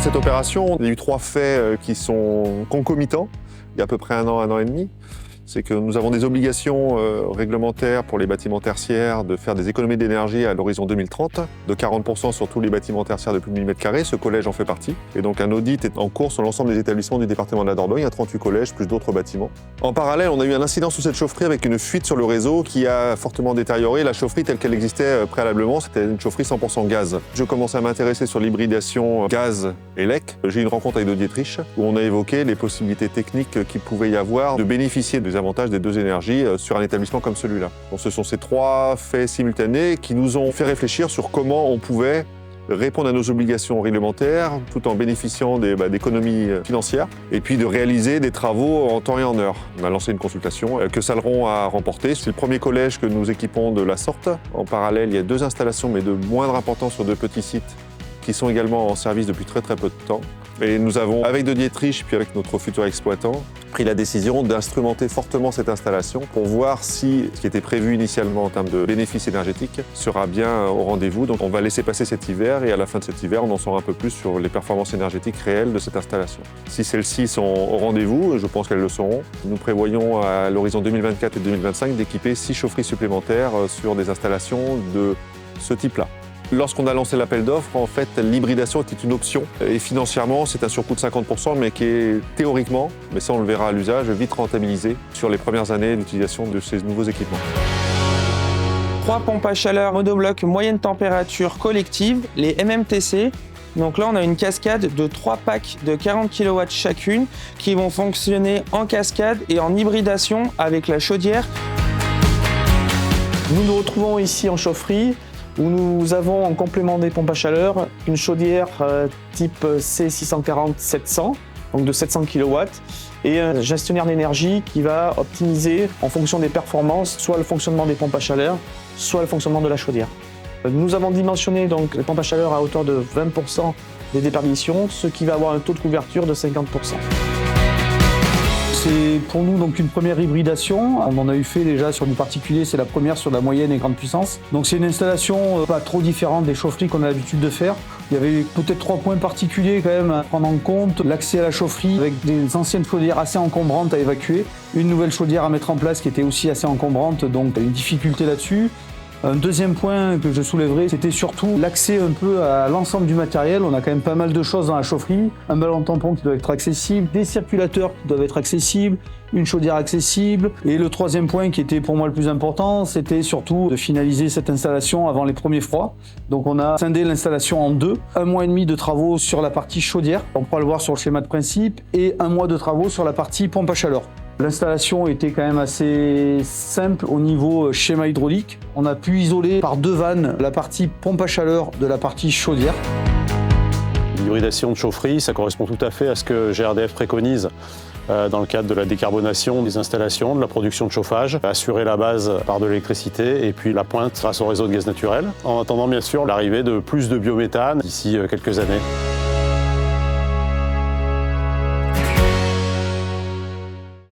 cette opération, il y a eu 3 faits qui sont concomitants, il y a à peu près un an et demi. C'est que nous avons des obligations réglementaires pour les bâtiments tertiaires de faire des économies d'énergie à l'horizon 2030, de 40% sur tous les bâtiments tertiaires de plus de 1000 m². Ce collège en fait partie. Et donc un audit est en cours sur l'ensemble des établissements du département de la Dordogne. Il y a 38 collèges plus d'autres bâtiments. En parallèle, on a eu un incident sous cette chaufferie avec une fuite sur le réseau qui a fortement détérioré la chaufferie telle qu'elle existait préalablement. C'était une chaufferie 100% gaz. Je commençais à m'intéresser sur l'hybridation gaz et LEC. J'ai eu une rencontre avec Dietrich où on a évoqué les possibilités techniques qu'il pouvait y avoir de bénéficier des avantages des 2 énergies sur un établissement comme celui-là. Donc ce sont ces 3 faits simultanés qui nous ont fait réfléchir sur comment on pouvait répondre à nos obligations réglementaires tout en bénéficiant d'économies financières et puis de réaliser des travaux en temps et en heure. On a lancé une consultation que Saleron a remportée. C'est le premier collège que nous équipons de la sorte. En parallèle, il y a 2 installations mais de moindre importance sur 2 petits sites qui sont également en service depuis très peu de temps. Et nous avons, avec Dietrich puis avec notre futur exploitant, pris la décision d'instrumenter fortement cette installation pour voir si ce qui était prévu initialement en termes de bénéfices énergétiques sera bien au rendez-vous. Donc on va laisser passer cet hiver et à la fin de cet hiver, on en saura un peu plus sur les performances énergétiques réelles de cette installation. Si celles-ci sont au rendez-vous, je pense qu'elles le seront, nous prévoyons à l'horizon 2024 et 2025 d'équiper 6 chaufferies supplémentaires sur des installations de ce type-là. Lorsqu'on a lancé l'appel d'offres, en fait, l'hybridation était une option. Et financièrement, c'est un surcoût de 50%, mais qui est théoriquement, mais ça on le verra à l'usage, vite rentabilisé sur les premières années d'utilisation de ces nouveaux équipements. 3 pompes à chaleur monobloc moyenne température collective, les MMTC. Donc là, on a une cascade de 3 packs de 40 kW chacune qui vont fonctionner en cascade et en hybridation avec la chaudière. Nous nous retrouvons ici en chaufferie, où nous avons en complément des pompes à chaleur une chaudière type C640-700, donc de 700 kW, et un gestionnaire d'énergie qui va optimiser en fonction des performances, soit le fonctionnement des pompes à chaleur, soit le fonctionnement de la chaudière. Nous avons dimensionné donc les pompes à chaleur à hauteur de 20% des déperditions, ce qui va avoir un taux de couverture de 50%. C'est pour nous donc une première hybridation. On en a eu fait déjà sur du particulier, c'est la première sur la moyenne et grande puissance. Donc c'est une installation pas trop différente des chaufferies qu'on a l'habitude de faire. Il y avait peut-être 3 points particuliers quand même à prendre en compte. L'accès à la chaufferie avec des anciennes chaudières assez encombrantes à évacuer. Une nouvelle chaudière à mettre en place qui était aussi assez encombrante, donc une difficulté là-dessus. Un deuxième point que je soulèverai, c'était surtout l'accès un peu à l'ensemble du matériel. On a quand même pas mal de choses dans la chaufferie. Un ballon tampon qui doit être accessible, des circulateurs qui doivent être accessibles, une chaudière accessible. Et le troisième point qui était pour moi le plus important, c'était surtout de finaliser cette installation avant les premiers froids. Donc on a scindé l'installation en 2. 1 mois et demi de travaux sur la partie chaudière, on pourra le voir sur le schéma de principe, et 1 mois de travaux sur la partie pompe à chaleur. L'installation était quand même assez simple au niveau schéma hydraulique. On a pu isoler par 2 vannes la partie pompe à chaleur de la partie chaudière. L'hybridation de chaufferie, ça correspond tout à fait à ce que GRDF préconise dans le cadre de la décarbonation des installations, de la production de chauffage, assurer la base par de l'électricité et puis la pointe grâce au réseau de gaz naturel, en attendant bien sûr l'arrivée de plus de biométhane d'ici quelques années.